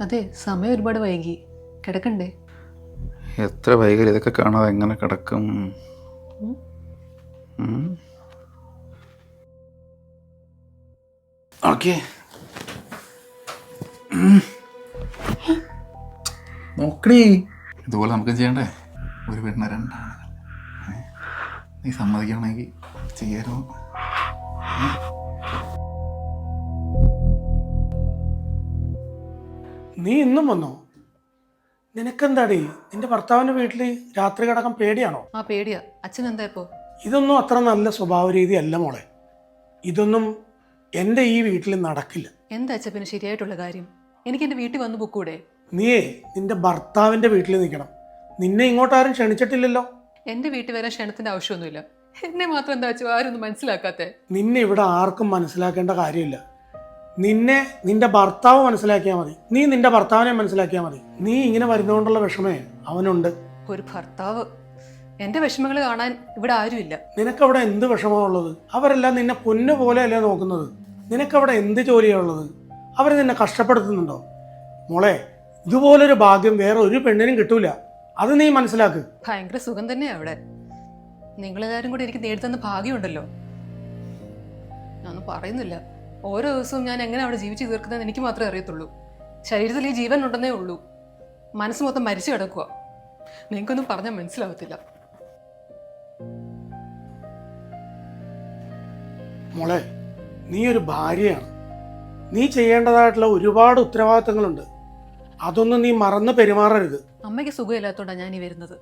അതെ, സമയം ഒരുപാട് വൈകി. കിടക്കണ്ടേ? എത്ര വൈകൽ ഇതൊക്കെ കാണാതെ എങ്ങനെ കിടക്കും? ഓക്കെ, നോക്കണേ. ഇതുപോലെ നമുക്ക് ചെയ്യണ്ടേ? ഒരു പെണ്ണ രണ്ടാണ്. നീ സമ്മതിക്കണമെങ്കിൽ ചെയ്യായിരുന്നു. നീ ഇന്നും വന്നോ? നിനക്കെന്താടി നിന്റെ ഭർത്താവിന്റെ വീട്ടിൽ രാത്രി കിടക്കാൻ പേടിയാണോ? ആ പേടിയാ. അച്ഛൻ എന്താ ഇപ്പോ? ഇതൊന്നും അത്ര നല്ല സ്വഭാവ രീതിയല്ല മോളെ. ഇതൊന്നും എൻ്റെ ഈ വീട്ടിൽ നടക്കില്ല. എന്താ അച്ഛൻ പിന്നെ ശരിയായിട്ടുള്ള കാര്യം? എനിക്ക് എൻ്റെ വീട്ടിൽ വന്നു പൊക്കൂടെ? നീയേ നിന്റെ ഭർത്താവിന്റെ വീട്ടിൽ നിൽക്കണം. നിന്നെ ഇങ്ങോട്ടാരും ക്ഷണിച്ചിട്ടില്ലല്ലോ. എൻ്റെ വീട്ടിൽ വരാൻ ക്ഷണത്തിന്റെ ആവശ്യമൊന്നുമില്ല. എന്നെ മാത്രം എന്താ വെച്ചാൽ ആരും ഒന്നും മനസ്സിലാക്കാത്തെ? നിന്നെ ഇവിടെ ആർക്കും മനസ്സിലാക്കേണ്ട കാര്യമില്ല. നിന്നെ നിന്റെ ഭർത്താവ് മനസ്സിലാക്കിയാൽ മതി. നീ നിന്റെ ഭർത്താവിനെ മനസ്സിലാക്കിയാൽ മതി. നീ ഇങ്ങനെ വരുന്നതുകൊണ്ടുള്ള വിഷമേ അവനുണ്ട്. ഒരു ഭർത്താവ്? എൻ്റെ വിഷമങ്ങൾ കാണാൻ ഇവിടെ ആരുമില്ല. നിനക്കവിടെ എന്ത് വിഷമമുള്ളത്? അവരെല്ലാം നിന്നെ പൊന്നു പോലെയല്ലേ നോക്കുന്നത്. നിനക്കവിടെ എന്ത് ജോലിയാണുള്ളത്? അവർ നിന്നെ കഷ്ടപ്പെടുത്തുന്നുണ്ടോ? മോളെ, ഇതുപോലൊരു ഭാഗ്യം വേറെ ഒരു പെണ്ണിനും കിട്ടൂല. അത് നീ മനസ്സിലാക്ക്. ഭയങ്കര സുഖം തന്നെയാ അവിടെ. നിങ്ങളെല്ലാവരും കൂടി എനിക്ക് നേടിത്തന്ന ഭാഗ്യമുണ്ടല്ലോ. ഞാനൊന്നും പറയുന്നില്ല. ഓരോ ദിവസവും ഞാൻ എങ്ങനെ അവിടെ ജീവിച്ചു തീർക്കുന്നതെന്ന് എനിക്ക് മാത്രമേ അറിയത്തുള്ളൂ. ശരീരത്തിൽ ഈ ജീവൻ ഉണ്ടെന്നേ ഉള്ളൂ. മനസ്സ് മൊത്തം മരിച്ചു കിടക്കുക. നിങ്ങൾക്കൊന്നും പറഞ്ഞാൽ മനസ്സിലാവത്തില്ല. മോളെ, നീ ഒരു ഭാര്യയാണ്. നീ ചെയ്യേണ്ടതായിട്ടുള്ള ഒരുപാട് ഉത്തരവാദിത്തങ്ങളുണ്ട്. അതൊന്നും നീ മറന്ന് പെരുമാറരുത്. അമ്മയ്ക്ക് സുഖമില്ലാത്തതുകൊണ്ടാണ് ഞാൻ ഈ വരുന്നത്.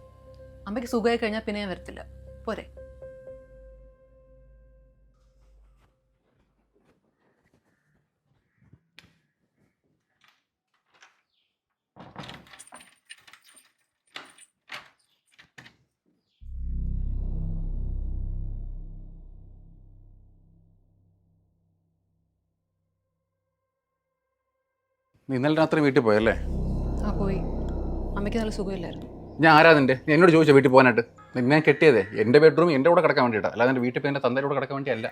അമ്മയ്ക്ക് സുഖമായി കഴിഞ്ഞാൽ പിന്നെ ഞാൻ വരത്തില്ല. പോരെ? നീ ഇന്നലെ രാത്രി വീട്ടിൽ പോയല്ലേ? ആ പോയി. അമ്മയ്ക്ക് നല്ല സുഖമില്ലായിരുന്നു. ഞാൻ ആരാ നിന്റെ? നീ എന്നോട് ചോദിച്ചാൽ വീട്ടിൽ പോകാനായിട്ട്? നിന്നെ കെട്ടിയതേ എൻ്റെ ബെഡ്റൂം എൻ്റെ കൂടെ കിടക്കാൻ വേണ്ടിയിട്ടാണ്, അല്ലാതെ എൻ്റെ വീട്ടിൽ പോയി എൻ്റെ തന്തയുടെ കൂടെ കിടക്കാൻ വേണ്ടിയല്ല.